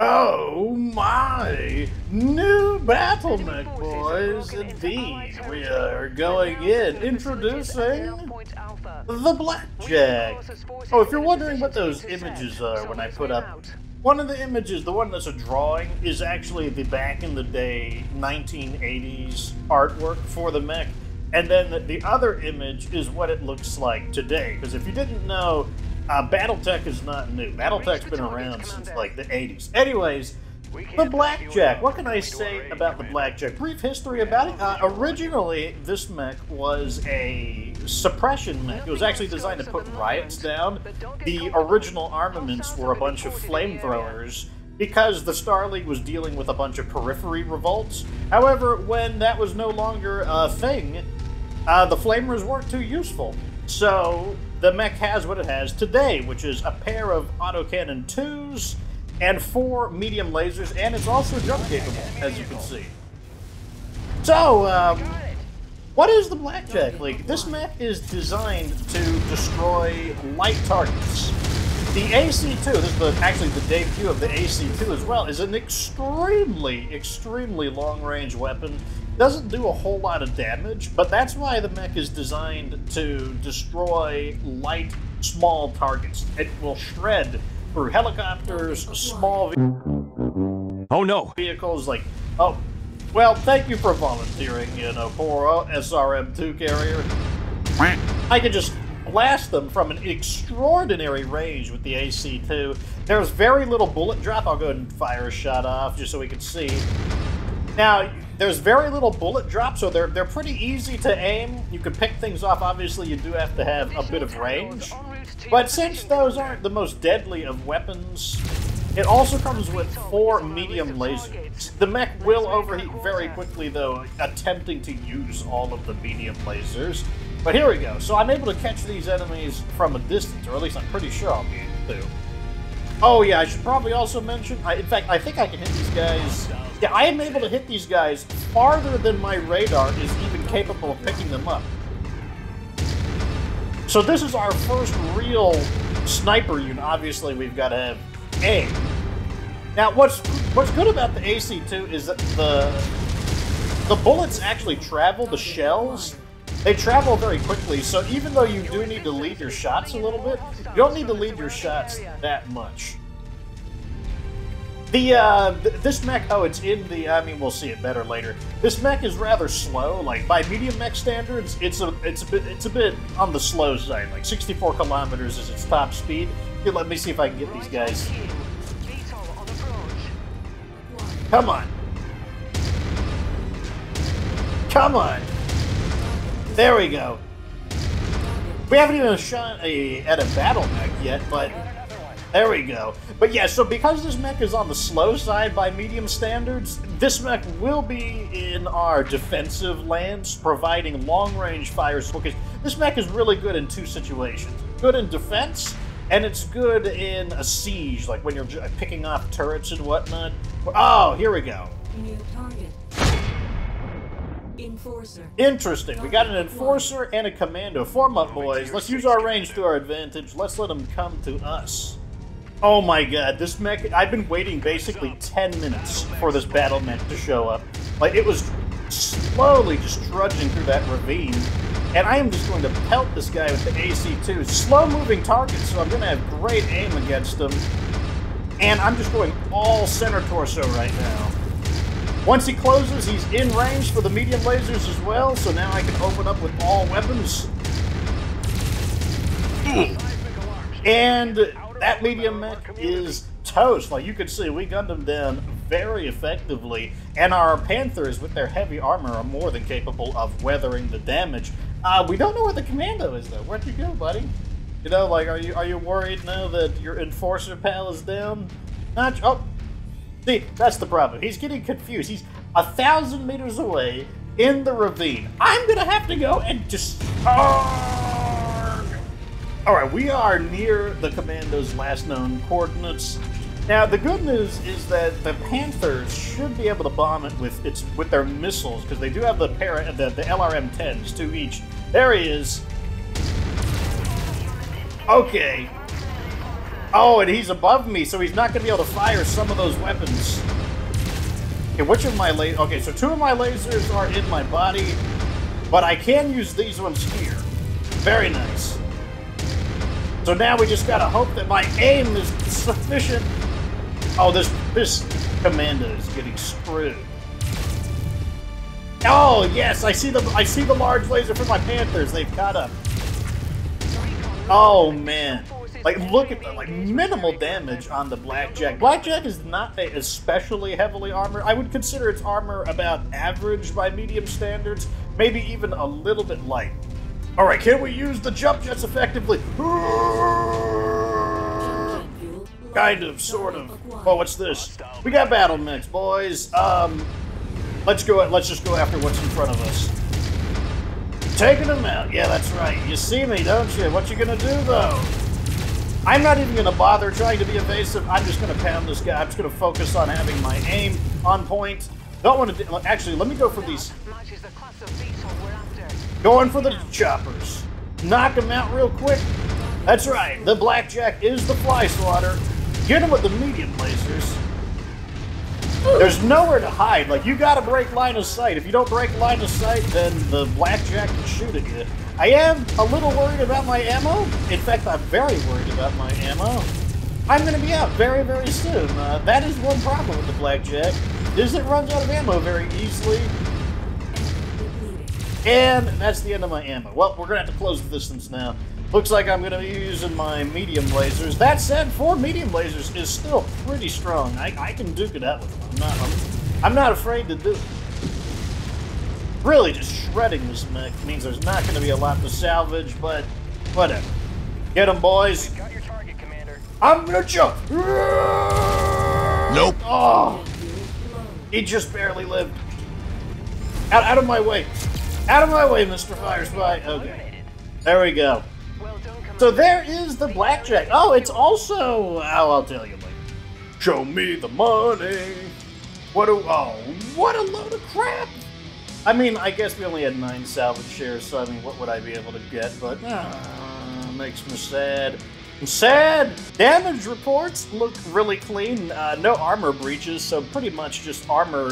Oh my! New battle mech, boys! Indeed, we are going in, introducing the Blackjack. Oh, if you're wondering what those images are when I put up, one of the images, the one that's a drawing, is actually the back in the day 1980s artwork for the mech. And then the other image is what it looks like today. Because if you didn't know, Battletech is not new. Battletech's been around since like the 80s. Anyways, the Blackjack. What can I say about the Blackjack? Brief history about it. Originally, this mech was a suppression mech. It was actually designed to put riots down. The original armaments were a bunch of flamethrowers because the Star League was dealing with a bunch of periphery revolts. However, when that was no longer a thing, the flamers weren't too useful. So the mech has what it has today, which is a pair of autocannon 2s and 4 medium lasers, and it's also jump capable, as you can see. So, what is the Blackjack League? This mech is designed to destroy light targets. The AC-2, this is actually the debut of the AC-2 as well, is an extremely long-range weapon. Doesn't do a whole lot of damage, but that's why the mech is designed to destroy light, small targets. It will shred through helicopters, small vehicles, like, oh, well, thank you for volunteering, you know, poor SRM-2 carrier. I could just blast them from an extraordinary range with the AC-2. There's very little bullet drop. I'll go ahead and fire a shot off just so we can see. Now, there's very little bullet drop, so they're pretty easy to aim. You can pick things off. Obviously, you do have to have a bit of range. But since those aren't the most deadly of weapons, it also comes with 4 medium lasers. The mech will overheat very quickly, though, attempting to use all of the medium lasers. But here we go. So I'm able to catch these enemies from a distance, or at least I'm pretty sure I'll be able to. Oh yeah, I should probably also mention, in fact, I think I can hit these guys. Yeah, I am able to hit these guys farther than my radar is even capable of picking them up. So this is our first real sniper unit. Obviously, we've got to have aim. Now, what's good about the AC-2 is that the bullets actually travel, the shells. They travel very quickly, so even though you do need to lead your shots a little bit, you don't need to lead your shots that much. This mech, oh, it's in the, I mean, we'll see it better later. This mech is rather slow. Like, by medium mech standards, it's a bit on the slow side. Like, 64 kilometers is its top speed. Here, let me see if I can get these guys. Come on. Come on. There we go. We haven't even shot at a battle mech yet, but there we go. But yeah, so because this mech is on the slow side by medium standards, this mech will be in our defensive lands, providing long-range fire support. This mech is really good in 2 situations. Good in defense, and it's good in a siege, like when you're picking off turrets and whatnot. Oh, here we go. New target. Enforcer. Interesting. We got an enforcer and a commando. Form up, boys. Let's use our range to our advantage. Let's let them come to us. Oh my god, this mech... I've been waiting basically 10 minutes for this battle mech to show up. Like, it was slowly just trudging through that ravine. And I am just going to pelt this guy with the AC-2. Slow-moving target, so I'm going to have great aim against him. And I'm just going all center torso right now. Once he closes, he's in range for the medium lasers as well, so now I can open up with all weapons. And that medium mech is toast. Like you can see, we gunned him down very effectively, and our Panthers with their heavy armor are more than capable of weathering the damage. We don't know where the commando is, though. Where'd you go, buddy? You know, like, are you worried now that your enforcer pal is down? Not, oh. See, that's the problem. He's getting confused. He's 1,000 meters away in the ravine. I'm gonna have to go and just... Alright, we are near the commando's last known coordinates. Now, the good news is that the Panthers should be able to bomb it with their missiles, because they do have the LRM-10s, 2 each. There he is. Okay. Oh, and he's above me, so he's not going to be able to fire some of those weapons. Okay, which of my lasers... Okay, so 2 of my lasers are in my body, but I can use these ones here. Very nice. So now we just gotta hope that my aim is sufficient. Oh, this commander is getting screwed. Oh yes, I see the large laser from my Panthers. They've caught up. Oh man, like look at the minimal damage on the Blackjack. Blackjack is not especially heavily armored. I would consider its armor about average by medium standards, maybe even a little bit light. All right, can we use the jump jets effectively? Kind of, sort of. Oh, what's this? We got battle mechs, boys. Let's just go after what's in front of us. Taking them out. Yeah, that's right. You see me, don't you? What you gonna do, though? I'm not even gonna bother trying to be evasive. I'm just gonna pound this guy. I'm just gonna focus on having my aim on point. Don't want to... Actually, let me go for these... Going for the choppers. Knock them out real quick. That's right. The Blackjack is the fly swatter. Get him with the medium lasers. There's nowhere to hide. Like, you gotta break line of sight. If you don't break line of sight, then the Blackjack can shoot at you. I am a little worried about my ammo. In fact, I'm very worried about my ammo. I'm gonna be out very, very soon. That is one problem with the Blackjack, is it runs out of ammo very easily. And that's the end of my ammo. Well, we're gonna have to close the distance now. Looks like I'm gonna be using my medium lasers. That said, 4 medium lasers is still pretty strong. I can duke it out with them. I'm not afraid to do it. Really, just shredding this mech means there's not gonna be a lot to salvage, but whatever. Get them, boys. Got your target, Commander. I'm gonna jump. Nope. Oh, he just barely lived. Out of my way. Out of my way, Mr. Fire Spy. Okay. There we go. So there is the Blackjack. Oh, it's also... Oh, I'll tell you later. Show me the money. What a load of crap. I mean, I guess we only had 9 salvage shares, so I mean, what would I be able to get? But, makes me sad. I'm sad! Damage reports look really clean. No armor breaches, so pretty much just armor.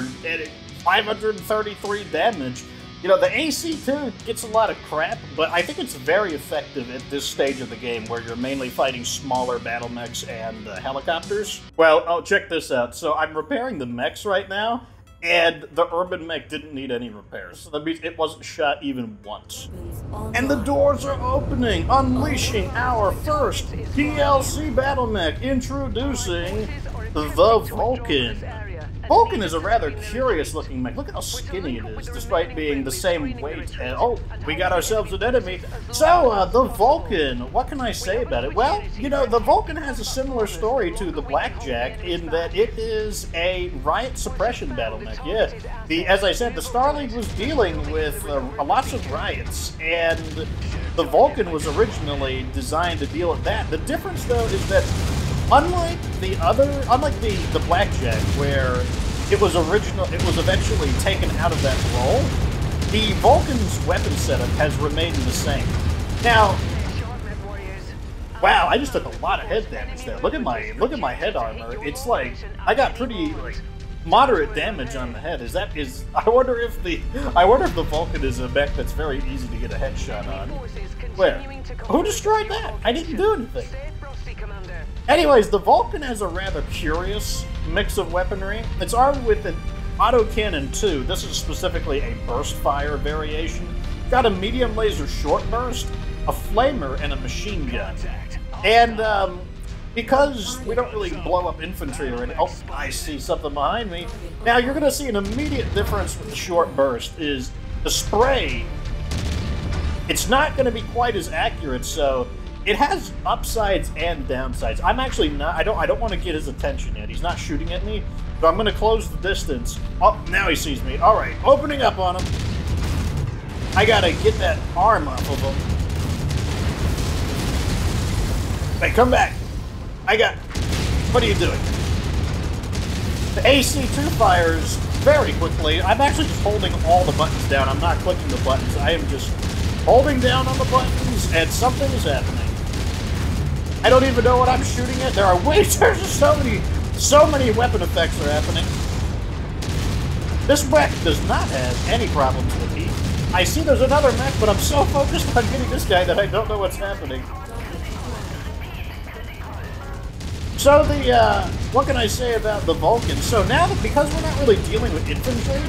533 damage. You know, the AC2 gets a lot of crap, but I think it's very effective at this stage of the game where you're mainly fighting smaller battle mechs and helicopters. Well, oh, check this out. So I'm repairing the mechs right now, and the urban mech didn't need any repairs. So that means it wasn't shot even once. And the doors are opening, unleashing our first DLC battle mech, introducing the Vulcan. Vulcan is a rather curious-looking mech. Look at how skinny it is, despite being the same weight. And, oh, we got ourselves an enemy. So, the Vulcan, what can I say about it? Well, you know, the Vulcan has a similar story to the Blackjack in that it is a riot suppression battle mech. Yeah, as I said, the Star League was dealing with lots of riots, and the Vulcan was originally designed to deal with that. The difference, though, is that unlike the Blackjack, where it was eventually taken out of that role, the Vulcan's weapon setup has remained the same. Now, wow, I just took a lot of head damage there. Look at my head armor. It's like I got pretty moderate damage on the head. I wonder if the Vulcan is a mech that's very easy to get a headshot on. Where? Who destroyed that? I didn't do anything. Anyways, the Vulcan has a rather curious mix of weaponry. It's armed with an autocannon 2. This is specifically a burst fire variation. Got a medium laser short burst, a flamer, and a machine gun. And because we don't really blow up infantry or anything. Oh, I see something behind me. Now you're going to see an immediate difference with the short burst is the spray. It's not going to be quite as accurate, so it has upsides and downsides. I'm actually not, I don't want to get his attention yet. He's not shooting at me, so I'm going to close the distance. Oh, now he sees me. All right, opening up on him. I got to get that arm off of him. Hey, come back. What are you doing? The AC2 fires very quickly. I'm actually just holding all the buttons down. I'm not clicking the buttons. I am just holding down on the buttons, and something is happening. I don't even know what I'm shooting at. There are there's just so many weapon effects are happening. This mech does not have any problems with heat. I see there's another mech, but I'm so focused on getting this guy that I don't know what's happening. So what can I say about the Vulcan? So now that, because we're not really dealing with infantry,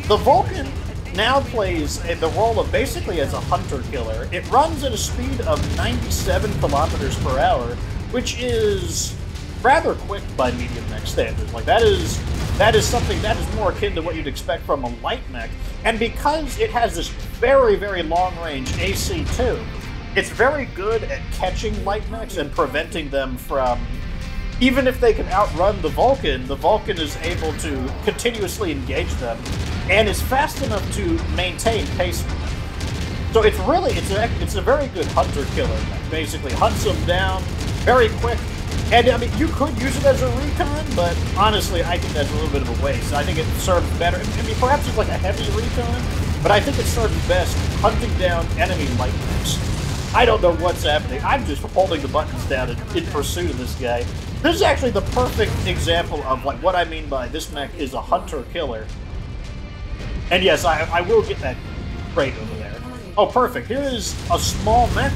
the Vulcan now plays the role of basically as a hunter-killer. It runs at a speed of 97 kilometers per hour, which is rather quick by medium mech standards. Like that is something that is more akin to what you'd expect from a light mech. And because it has this very, very long-range AC2, it's very good at catching light mechs and preventing them from... Even if they can outrun the Vulcan is able to continuously engage them, and is fast enough to maintain pace with them. So it's really, it's a very good hunter-killer. Basically, hunts them down very quick. And I mean, you could use it as a recon, but honestly, I think that's a little bit of a waste. I think it serves better. I mean, perhaps it's like a heavy recon, but I think it serves best hunting down enemy light mechs. I don't know what's happening. I'm just holding the buttons down in pursuit of this guy. This is actually the perfect example of like what I mean by this mech is a hunter-killer. And yes, I will get that crate over there. Oh, perfect. Here is a small mech.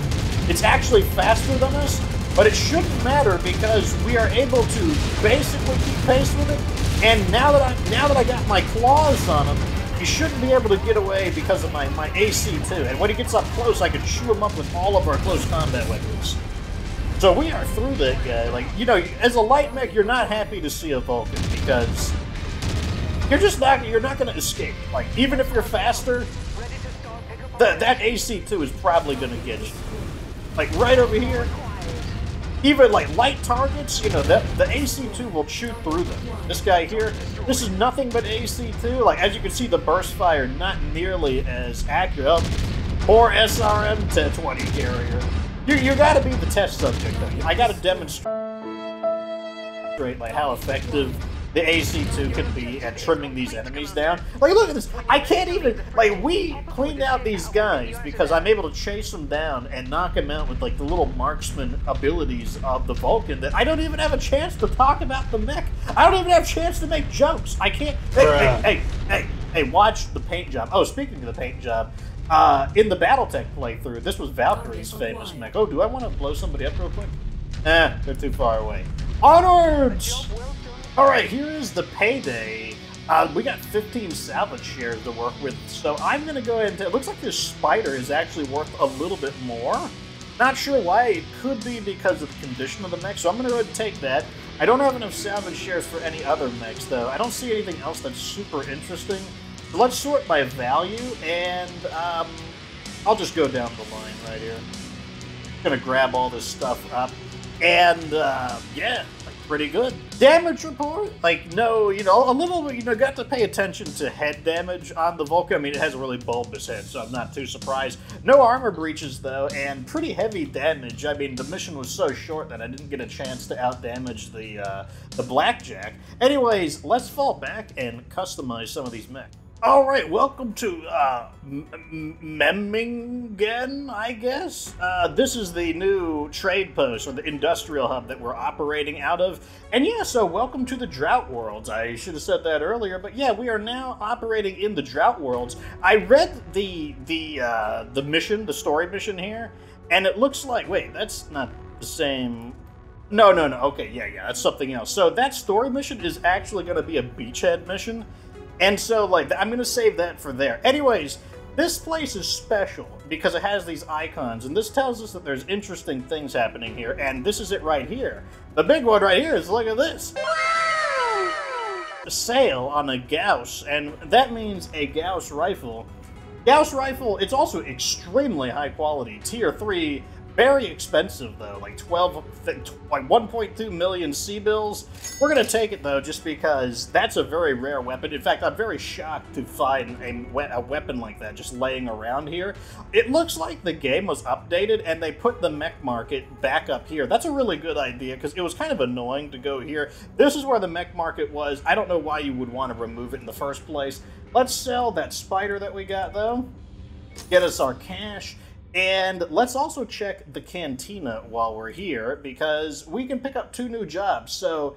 It's actually faster than us, but it shouldn't matter because we are able to basically keep pace with it. And now that I got my claws on him, he shouldn't be able to get away because of my AC2. And when he gets up close, I can chew him up with all of our close combat weapons. So we are through that guy. Like, you know, as a light mech, you're not happy to see a Vulcan because you're not going to escape. Like, even if you're faster, that AC2 is probably going to get you. Like, right over here, even like light targets, you know, the AC2 will shoot through them. This guy here, this is nothing but AC2. Like, as you can see, the burst fire not nearly as accurate. Or SRM 1020 carrier. You gotta be the test subject, though. I gotta demonstrate like how effective the AC2 can be at trimming these enemies down. Like, look at this. I can't even, like, we cleaned out these guys because I'm able to chase them down and knock them out with, like, the little marksman abilities of the Vulcan that I don't even have a chance to talk about the mech. I don't even have a chance to make jokes. I can't. Hey, watch the paint job. Oh, speaking of the paint job, in the Battletech playthrough, this was Valkyrie's famous mech. Oh, do I want to blow somebody up real quick? They're too far away. Onwards! Alright, here is the payday. We got 15 salvage shares to work with, so I'm going to go ahead and... It looks like this spider is actually worth a little bit more. Not sure why. It could be because of the condition of the mech, so I'm going to go ahead and take that. I don't have enough salvage shares for any other mechs, though. I don't see anything else that's super interesting. So let's sort by value, and I'll just go down the line right here. Gonna grab all this stuff up, and yeah, like, pretty good. Damage report, like, no, you know, a little, you know, got to pay attention to head damage on the Vulcan. I mean, it has a really bulbous head, so I'm not too surprised. No armor breaches, though, and pretty heavy damage. I mean, the mission was so short that I didn't get a chance to out-damage the Blackjack. Anyways, let's fall back and customize some of these mechs. Alright, welcome to Memmingen, I guess? This is the new trade post, or the industrial hub that we're operating out of. And yeah, so welcome to the Drought Worlds. I should have said that earlier, but yeah, we are now operating in the Drought Worlds. I read the mission, the story mission here, and it looks like, wait, that's not the same... No, okay, yeah, that's something else. So that story mission is actually going to be a beachhead mission. And so, like, I'm going to save that for there. Anyways, this place is special because it has these icons, and this tells us that there's interesting things happening here, and this is it right here. The big one right here is, look at this. Wow! A sale on a Gauss, and that means a Gauss rifle. Gauss rifle, it's also extremely high quality, tier 3, very expensive though, like 1.2 million C-bills. We're gonna take it though, just because that's a very rare weapon. In fact, I'm very shocked to find a weapon like that just laying around here. It looks like the game was updated and they put the mech market back up here. That's a really good idea because it was kind of annoying to go here. This is where the mech market was. I don't know why you would want to remove it in the first place. Let's sell that spider that we got though. Get us our cash. And let's also check the cantina while we're here, because we can pick up 2 new jobs. So,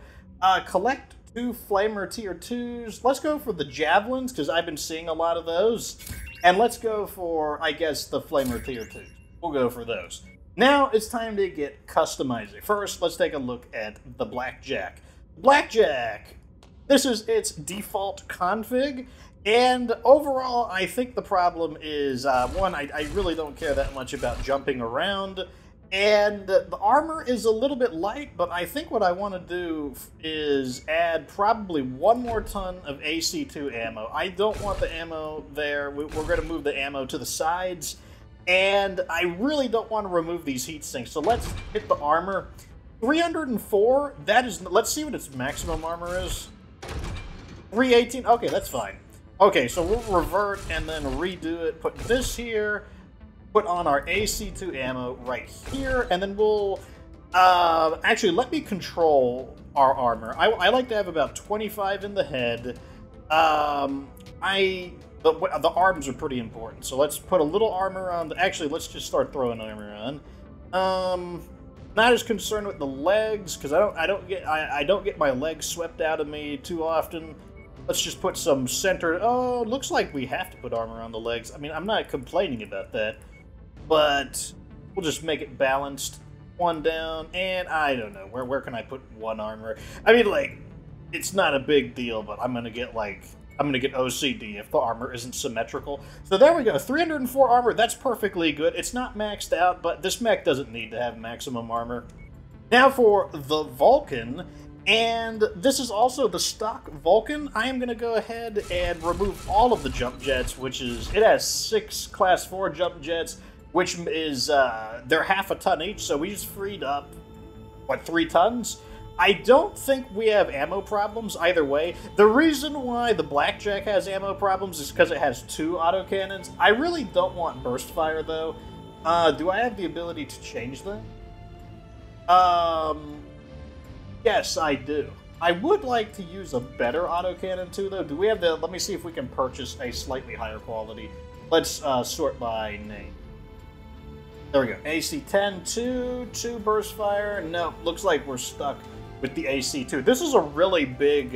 collect 2 flamer tier 2s. Let's go for the javelins, because I've been seeing a lot of those. And let's go for, I guess, the flamer tier 2s. We'll go for those. Now it's time to get customizing. First, let's take a look at the Blackjack. Blackjack! This is its default config. And overall, I think the problem is, one, I really don't care that much about jumping around, and the armor is a little bit light, but I think what I want to do is add probably 1 more ton of AC2 ammo. I don't want the ammo there. We're going to move the ammo to the sides, and I really don't want to remove these heat sinks, so let's hit the armor. 304, that is, let's see what its maximum armor is. 318, okay, that's fine. Okay, so we'll revert and then redo it, put this here, put on our AC2 ammo right here, and then we'll, actually, let me control our armor. I like to have about 25 in the head. The arms are pretty important, so let's put a little armor on. Actually, let's just start throwing armor on. Not as concerned with the legs, because I don't get my legs swept out of me too often. Let's just put some center. Oh, looks like we have to put armor on the legs. I mean, I'm not complaining about that, but we'll just make it balanced. 1 down, and I don't know where can I put 1 armor. I mean, like, it's not a big deal, but I'm gonna get OCD if the armor isn't symmetrical. So there we go, 304 armor. That's perfectly good. It's not maxed out, but this mech doesn't need to have maximum armor. Now for the Vulcan. And this is also the stock Vulcan. I am going to go ahead and remove all of the jump jets, which is, it has 6 class 4 jump jets, which is, they're half a ton each, so we just freed up, what, 3 tons? I don't think we have ammo problems either way. The reason why the Blackjack has ammo problems is because it has 2 autocannons. I really don't want burst fire, though. Do I have the ability to change that? Yes, I do. I would like to use a better autocannon too, though. Do we have the... Let me see if we can purchase a slightly higher quality. Let's sort by name. There we go. AC-10, 2 burst fire. No, looks like we're stuck with the AC-2. This is a really big...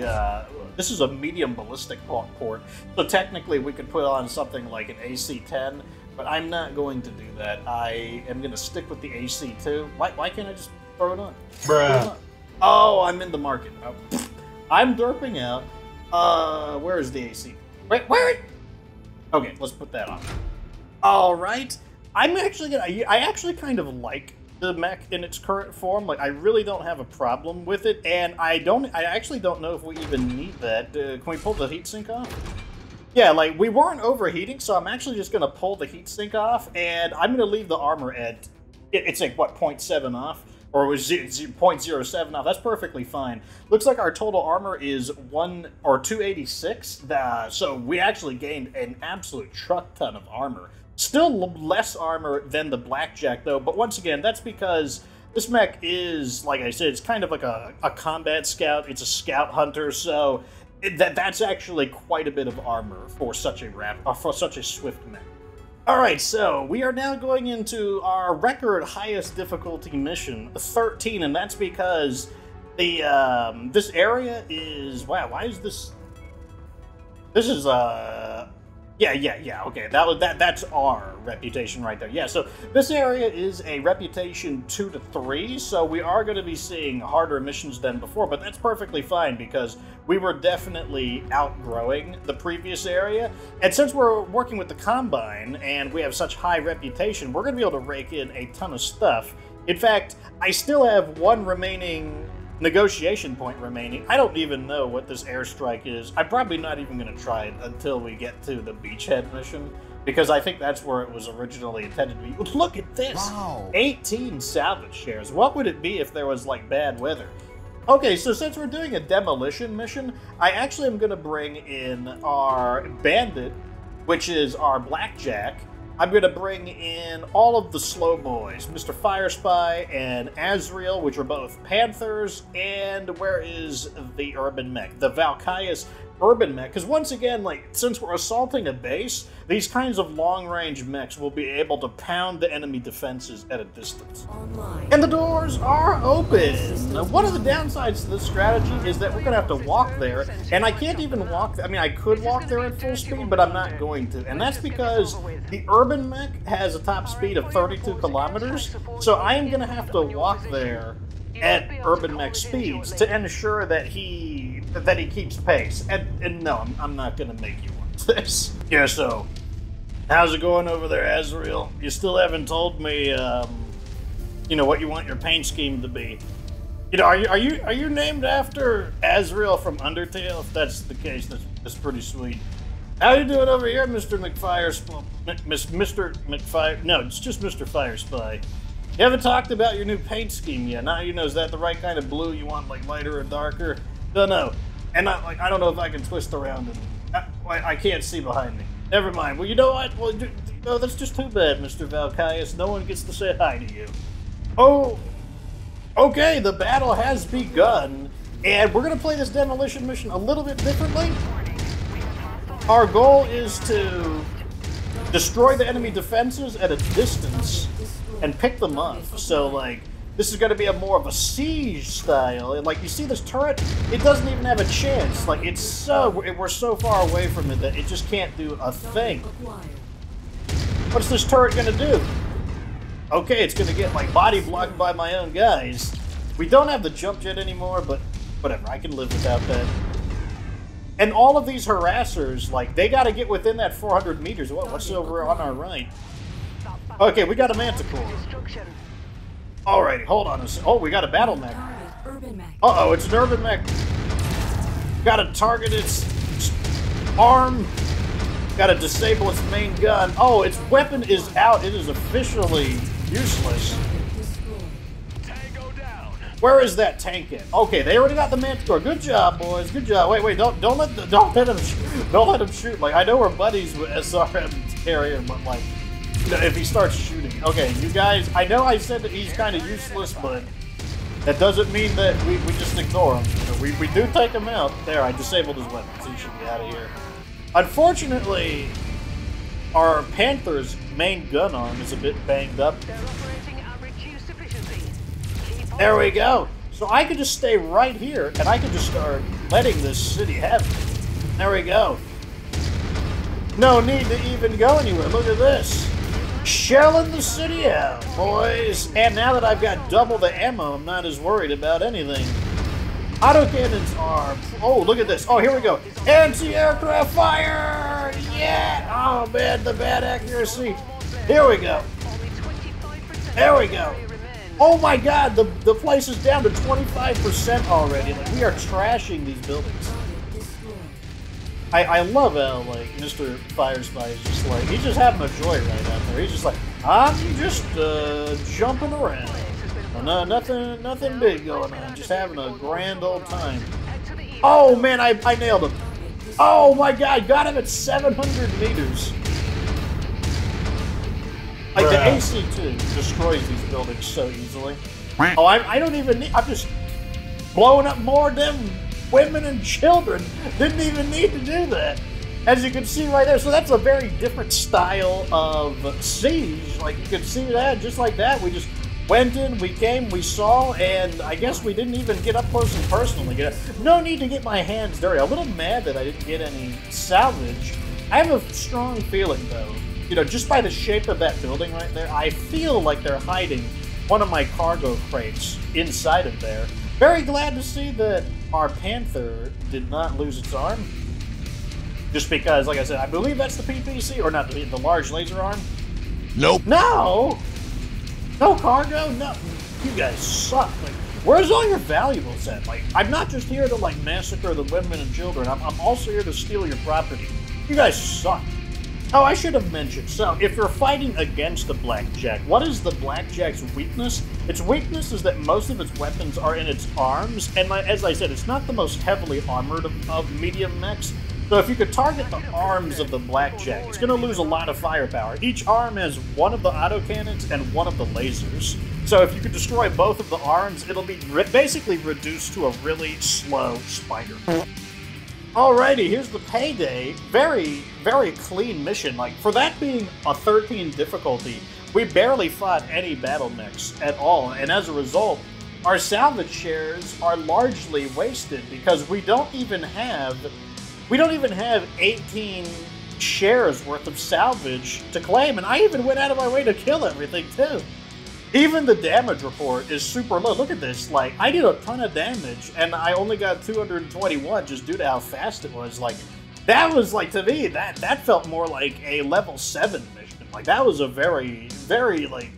this is a medium ballistic port. So technically we could put on something like an AC-10, but I'm not going to do that. I am going to stick with the AC-2. Why can't I just throw it on? Bruh. Oh, I'm in the market. Oh, I'm derping out. Where is the AC? Wait, where? Okay, let's put that on. All right. I'm actually gonna. I actually kind of like the mech in its current form. Like, I really don't have a problem with it, and I actually don't know if we even need that. Can we pull the heatsink off? Yeah, like, we weren't overheating, so I'm actually just gonna pull the heatsink off, and I'm gonna leave the armor at. It's like what, 0.7 off. Or it was 0.07 off. That's perfectly fine. Looks like our total armor is 286. So we actually gained an absolute truck ton of armor. Still less armor than the Blackjack, though. But once again, that's because this mech is, like I said, it's kind of like a combat scout. It's a scout hunter, so that's actually quite a bit of armor for such a swift mech. Alright, so we are now going into our record highest difficulty mission, 13, and that's because the this area is... Wow, why is this... This is, Yeah, okay, that's our reputation right there. Yeah, so this area is a reputation 2 to 3, so we are going to be seeing harder missions than before, but that's perfectly fine because we were definitely outgrowing the previous area, and since we're working with the Combine and we have such high reputation, we're going to be able to rake in a ton of stuff. In fact, I still have 1 remaining negotiation point remaining. I don't even know what this airstrike is. I'm probably not even going to try it until we get to the beachhead mission, because I think that's where it was originally intended to be. Look at this! Wow. 18 salvage shares. What would it be if there was, like, bad weather? Okay, so since we're doing a demolition mission, I actually am going to bring in our bandit, which is our Blackjack. I'm going to bring in all of the slow boys, Mr. Firespy and Azrael, which are both Panthers, and where is the Urban Mech? The Valkyas urban mech, because once again, like, since we're assaulting a base, these kinds of long-range mechs will be able to pound the enemy defenses at a distance. And the doors are open! Now, one of the downsides to this strategy is that we're going to have to walk there, and I can't even walk, I mean, I could walk there at full speed, but I'm not going to. And that's because the urban mech has a top speed of 32 kilometers, so I am going to have to walk there at urban mech speeds to ensure that he keeps pace. And no, I'm not gonna make you want this. Yeah, so how's it going over there, Azrael? You still haven't told me you know, what you want your paint scheme to be. You know, are you named after Azrael from Undertale? If that's the case, that's pretty sweet. How you doing over here, Mr. Mr. McFire? No, it's just Mr. Fire Spy. You haven't talked about your new paint scheme yet. Now you know, is that the right kind of blue you want, like lighter or darker? Don't know. And I don't know if I can twist around it. I can't see behind me. Never mind. Well, you know what? Well, no, that's just too bad, Mr. Valkyus. No one gets to say hi to you. Oh, okay. The battle has begun, and we're gonna play this demolition mission a little bit differently. Our goal is to destroy the enemy defenses at a distance and pick them off. So, like, this is going to be a more of a siege style. And, like, you see this turret? It doesn't even have a chance. Like, we're so far away from it that it just can't do a thing. What's this turret going to do? Okay, it's going to get, like, body blocked by my own guys. We don't have the jump jet anymore, but whatever. I can live without that. And all of these harassers, like, they got to get within that 400 meters. What's over on our right? Okay, we got a manticore. Alrighty, hold on a second. Oh, we got a battle mech. Uh-oh, it's an urban mech. Gotta target its arm. Gotta disable its main gun. Oh, its weapon is out. It is officially useless. Where is that tank at? Okay, they already got the manticore. Good job, boys. Good job. Wait, don't let him shoot. Like, I know we're buddies with SRM carrier, but like, you know, if he starts shooting. Okay, you guys, I know I said that he's kind of useless, but that doesn't mean that we just ignore him. You know, we do take him out. There, I disabled his weapon, so he should be out of here. Unfortunately, our Panther's main gun arm is a bit banged up. There we go. So I could just stay right here, and I could just start letting this city have it. There we go. No need to even go anywhere. Look at this. Shelling the city out, boys. And now that I've got double the ammo, I'm not as worried about anything. Autocannons are... Oh, look at this. Oh, here we go. Anti-aircraft fire! Yeah! Oh, man, the bad accuracy. Here we go. There we go. Oh, my God. The place is down to 25% already. Like, we are trashing these buildings. I love how, like, Mr. Fire Spy is just like, he's just having a joy right out there. He's just like, I'm just jumping around. No, nothing big going on. Just having a grand old time. Oh, man, I nailed him. Oh, my God, got him at 700 meters. Like, the AC-2 destroys these buildings so easily. Oh, I don't even need, I'm just blowing up more of them. Women and children didn't even need to do that. As you can see right there, so that's a very different style of siege. Like, you can see that, just like that. We just went in, we came, we saw, and I guess we didn't even get up close and personal. No need to get my hands dirty. A little mad that I didn't get any salvage. I have a strong feeling, though, you know, just by the shape of that building right there, I feel like they're hiding one of my cargo crates inside of there. Very glad to see that our Panther did not lose its arm. Just because, like I said, I believe that's the PPC, or not the large laser arm. Nope. No! No cargo? No. You guys suck. Like, where's all your valuables at? Like, I'm not just here to, like, massacre the women and children. I'm also here to steal your property. You guys suck. Oh, I should have mentioned, so if you're fighting against the Blackjack, what is the Blackjack's weakness? Its weakness is that most of its weapons are in its arms, and as I said, it's not the most heavily armored of medium mechs. So if you could target the arms of the Blackjack, it's going to lose a lot of firepower. Each arm has one of the autocannons and one of the lasers. So if you could destroy both of the arms, it'll be basically reduced to a really slow spider. Alrighty, here's the payday. Very, very clean mission. Like, for that being a 13 difficulty, we barely fought any battle mechs at all, and as a result, our salvage shares are largely wasted because we don't even have 18 shares worth of salvage to claim, and I even went out of my way to kill everything too. Even the damage report is super low. Look at this. Like, I did a ton of damage, and I only got 221 just due to how fast it was. Like, that was, like, to me, that felt more like a level 7 mission. Like, that was a very, very, like,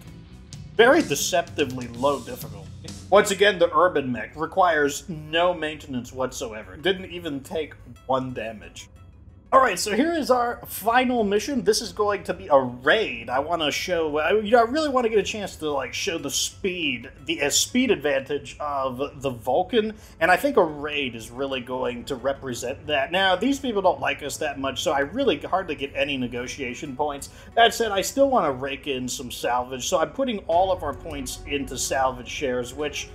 very deceptively low difficulty. Once again, the urban mech requires no maintenance whatsoever. Didn't even take 1 damage. Alright, so here is our final mission. This is going to be a raid. I want to show, I really want to get a chance to, like, show the speed advantage of the Vulcan, and I think a raid is really going to represent that. Now, these people don't like us that much, so I really hardly get any negotiation points. That said, I still want to rake in some salvage, so I'm putting all of our points into salvage shares, which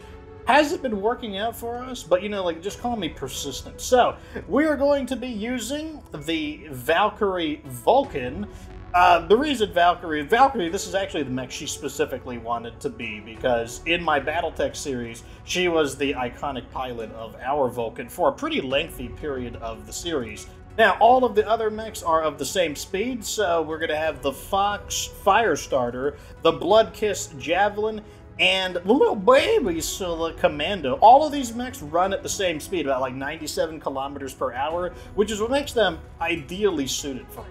hasn't been working out for us, but, you know, like, just call me persistent. So, we are going to be using the Valkyrie Vulcan. The reason Valkyrie, this is actually the mech she specifically wanted to be, because in my Battletech series, she was the iconic pilot of our Vulcan for a pretty lengthy period of the series. Now, all of the other mechs are of the same speed, so we're going to have the Fox Firestarter, the Bloodkiss Javelin, and the little baby Scylla Commando. All of these mechs run at the same speed, about like 97 kilometers per hour, which is what makes them ideally suited for.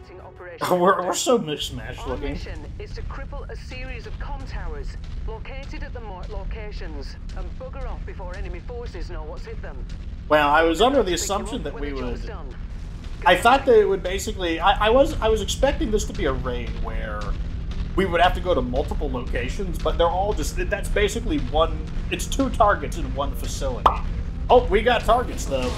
We're so mismatched looking. Our mission is to cripple a series of comm towers located at the marked locations and bugger off before enemy forces know what's hit them. Well, I was under the assumption that we would. I thought that it would basically. I was expecting this to be a raid where we would have to go to multiple locations, but they're all just, that's basically one, it's 2 targets in 1 facility. Oh, we got targets, though.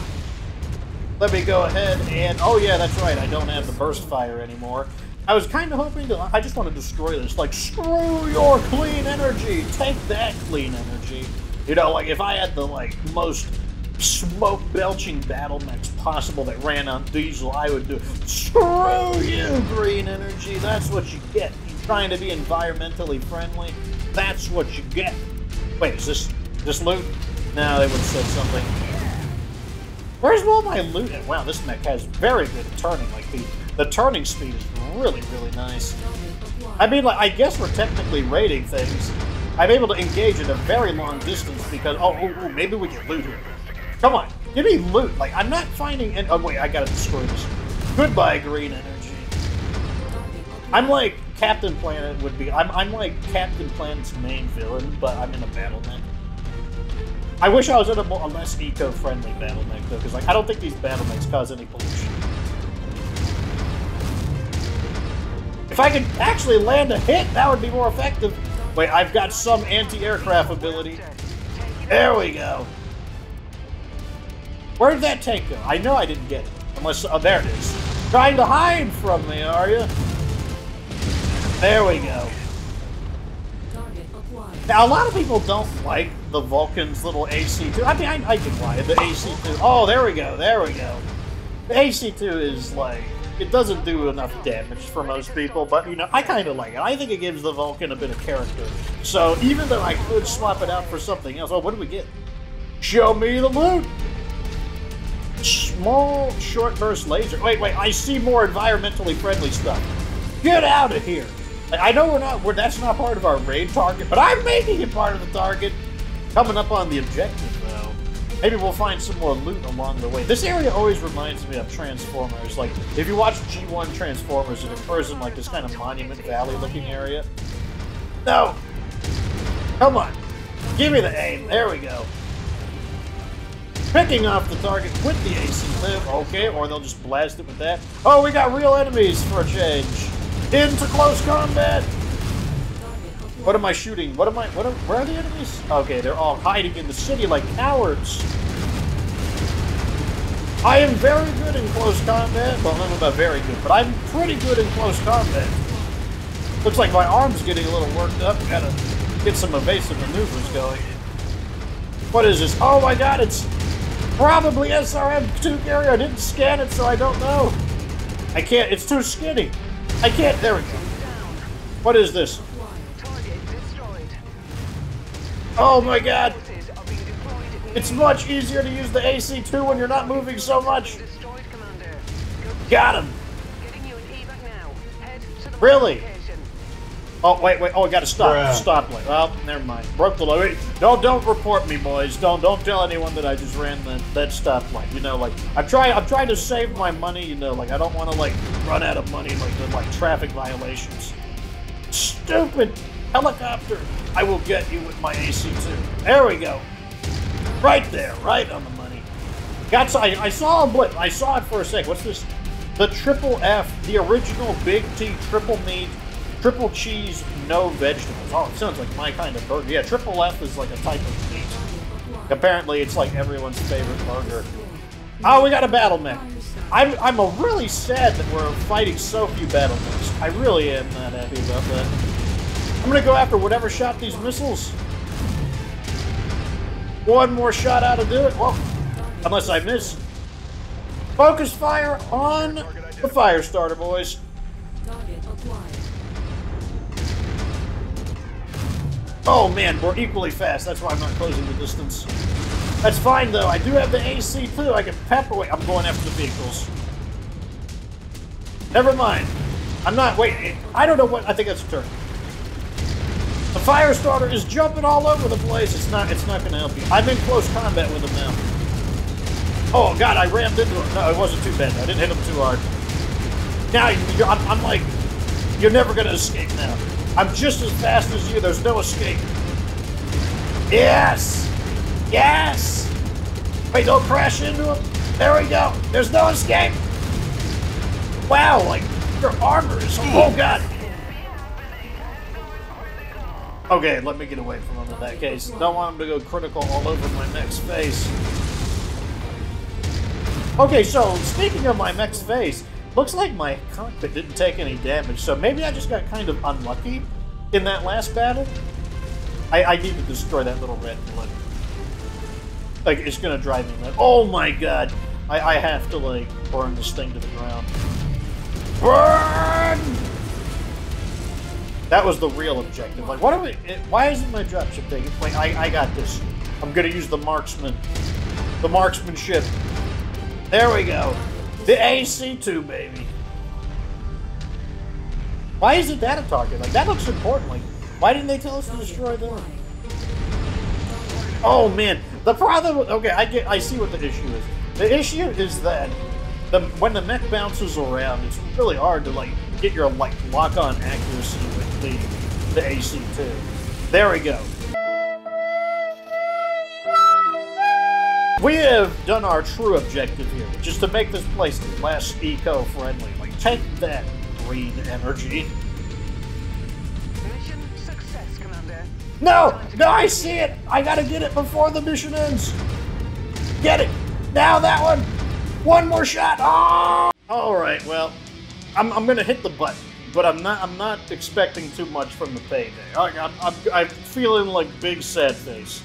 Let me go ahead and, oh yeah, that's right, I don't have the burst fire anymore. I was kind of hoping to, I just want to destroy this, like, screw your clean energy, take that clean energy. You know, like, if I had the, like, most smoke-belching battle mechs possible that ran on diesel, I would do, screw you, green energy, that's what you get. Trying to be environmentally friendly, that's what you get. Wait, is this loot? No, they would have said something. Where's all my loot at? Wow, this mech has very good turning. Like, the turning speed is really, really nice. I mean, like, I guess we're technically raiding things. I'm able to engage at a very long distance because, oh, maybe we get loot here. Come on, give me loot. Like, I'm not finding, oh wait, I gotta destroy this. Goodbye, green energy. I'm like Captain Planet would be. I'm like Captain Planet's main villain, but I'm in a battle mech. I wish I was in a less eco-friendly battle mech though, because like I don't think these battle mechs cause any pollution. If I could actually land a hit, that would be more effective. Wait, I've got some anti-aircraft ability. There we go. Where did that tank go? I know I didn't get it. Unless, oh, there it is. Trying to hide from me, are you? There we go. Now, a lot of people don't like the Vulcan's little AC2. I mean, I can buy it, the AC2. Oh, there we go, there we go. The AC2 is like, it doesn't do enough damage for most people, but, you know, I kind of like it. I think it gives the Vulcan a bit of character. So, even though I could swap it out for something else, oh, what do we get? Show me the loot! Small, short burst laser. Wait, I see more environmentally friendly stuff. Get out of here! I know that's not part of our raid target, but I'm making it part of the target. Coming up on the objective, though. Maybe we'll find some more loot along the way. This area always reminds me of Transformers. Like, if you watch G1 Transformers, it occurs in, like, this kind of Monument Valley-looking area. No! Come on. Give me the aim. There we go. Picking off the target with the AC live. Okay, or they'll just blast it with that. Oh, we got real enemies for a change. Into close combat! What am I shooting? Where are the enemies? Okay, they're all hiding in the city like cowards. I am very good in close combat. Well, I don't know about very good, but I'm pretty good in close combat. Looks like my arm's getting a little worked up. Gotta get some evasive maneuvers going. What is this? Oh my god, it's Probably SRM-2 carrier. I didn't scan it, so I don't know. I can't. It's too skinny. I can't. There we go. What is this? Oh my god. It's much easier to use the AC-2 when you're not moving so much. Got him. Really? Oh, wait. Oh, I gotta stop. Bruh. Stop light. Well, never mind. Broke the light. Don't report me, boys. Don't tell anyone that I just ran that stoplight. You know, like, I'm trying to save my money, you know, like, I don't want to, like, run out of money, like traffic violations. Stupid helicopter. I will get you with my AC-2. There we go. Right there. Right on the money. I saw a blip. I saw it for a sec. What's this? The Triple F. The original Big T triple meat. Triple cheese, no vegetables. Oh, it sounds like my kind of burger. Yeah, Triple F is like a type of meat. Apparently, it's like everyone's favorite burger. Oh, we got a battle mech. I'm really sad that we're fighting so few battle mechs. I really am not happy about that. I'm gonna go after whatever shot these missiles. One more shot out to do it. Well, unless I miss. Focus fire on the fire starter, boys. Oh man, we're equally fast. That's why I'm not closing the distance. That's fine though. I do have the AC too. I can pep away. I'm going after the vehicles. Never mind. I'm not. Wait. I don't know what. I think that's a turn. The fire starter is jumping all over the place. It's not going to help you. I'm in close combat with him now. Oh god, I rammed into him. No, it wasn't too bad. I didn't hit him too hard. Now I'm like, you're never going to escape now. I'm just as fast as you. There's no escape. Yes! Yes! Wait, don't crash into him. There we go. There's no escape. Wow, like, your armor is... Oh, God. Okay, let me get away from him in that case. Don't want him to go critical all over my mech's face. Okay, so, speaking of my mech's face, looks like my cockpit didn't take any damage, so maybe I just got kind of unlucky in that last battle. I need to destroy that little red blip. Like, it's gonna drive me mad. Oh my god! I have to, like, burn this thing to the ground. Burn! That was the real objective. Like, what are we... Why isn't my dropship taking... Wait, I got this. I'm gonna use the marksman. The marksmanship. There we go. The AC-2, baby. Why isn't that a target? Like, that looks important. Like, why didn't they tell us to destroy them? Oh, man. The problem... Okay, I see what the issue is. The issue is that when the mech bounces around, it's really hard to, like, get your, like, lock-on accuracy with the AC-2. There we go. We have done our true objective here, which is to make this place less eco-friendly. Like, take that, green energy. Mission success, Commander. No! No, I see it! I gotta get it before the mission ends! Get it! Now that one! One more shot! Oh! Alright, well, I'm gonna hit the button, but I'm not expecting too much from the payday. I'm feeling like big sad face.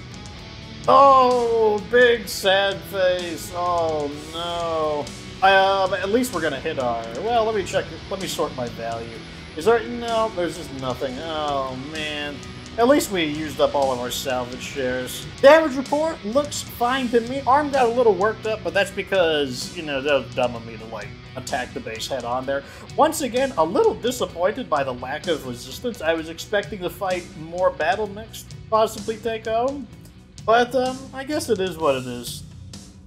Oh, big sad face. Oh no. At least we're gonna hit our... Well, let me check. Let me sort my value. Is there... No, there's just nothing. Oh man. At least we used up all of our salvage shares. Damage report looks fine to me. Arm got a little worked up, but that's because, you know, that was dumb of me to, like, attack the base head on there. Once again, a little disappointed by the lack of resistance. I was expecting to fight more battle mechs, possibly take home. But, I guess it is what it is.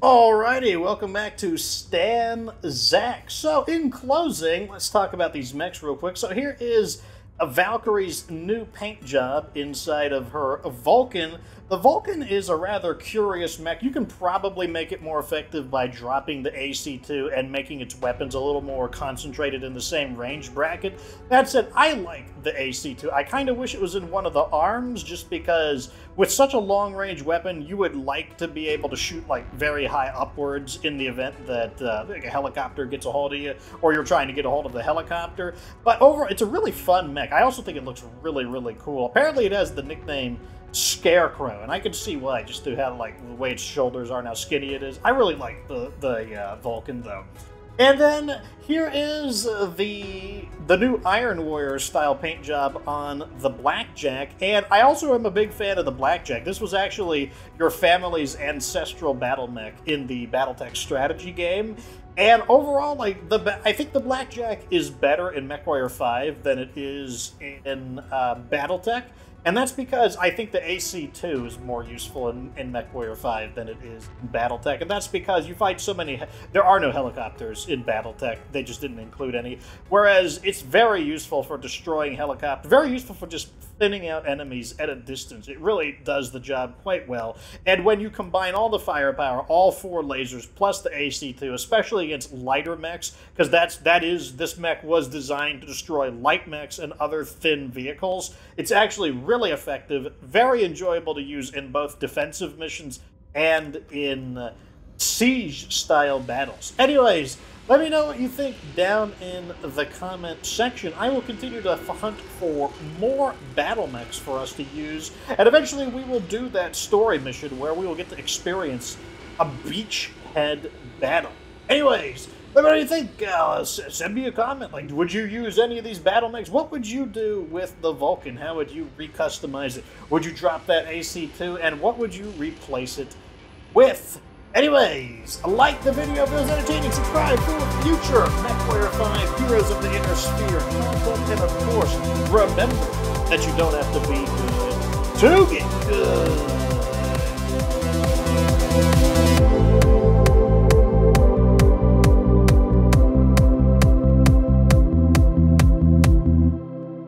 Alrighty, welcome back to Stan Zach. So, in closing, let's talk about these mechs real quick. So here is Valkyrie's new paint job inside of her Vulcan. The Vulcan is a rather curious mech. You can probably make it more effective by dropping the AC-2 and making its weapons a little more concentrated in the same range bracket. That said, I like the AC-2. I kind of wish it was in one of the arms, just because with such a long-range weapon, you would like to be able to shoot like very high upwards in the event that like a helicopter gets a hold of you, or you're trying to get a hold of the helicopter. But overall, it's a really fun mech. I also think it looks really, really cool. Apparently, it has the nickname Scarecrow, and I can see why, just through how, like, the way its shoulders are, and how skinny it is. I really like the Vulcan, though. And then here is the new Iron Warrior style paint job on the Blackjack, and I also am a big fan of the Blackjack. This was actually your family's ancestral battle mech in the BattleTech strategy game, and overall, like, I think the Blackjack is better in MechWarrior 5 than it is in BattleTech. And that's because I think the AC-2 is more useful in MechWarrior 5 than it is in BattleTech. And that's because you fight so many... There are no helicopters in BattleTech. They just didn't include any. Whereas it's very useful for destroying helicopters. Very useful for just thinning out enemies at a distance. It really does the job quite well. And when you combine all the firepower, all 4 lasers, plus the AC-2, especially against lighter mechs, because this mech was designed to destroy light mechs and other thin vehicles. It's actually really effective, very enjoyable to use in both defensive missions and in siege-style battles. Anyways, let me know what you think down in the comment section. I will continue to hunt for more battle mechs for us to use, and eventually we will do that story mission where we will get to experience a beachhead battle. Anyways, let me know what you think. Send me a comment. Like, would you use any of these battle mechs? What would you do with the Vulcan? How would you recustomize it? Would you drop that AC-2? And what would you replace it with? Anyways, like the video if it was entertaining, subscribe for future MechWarrior 5 Heroes of the Inner Sphere content, and of course, remember that you don't have to be good to get good.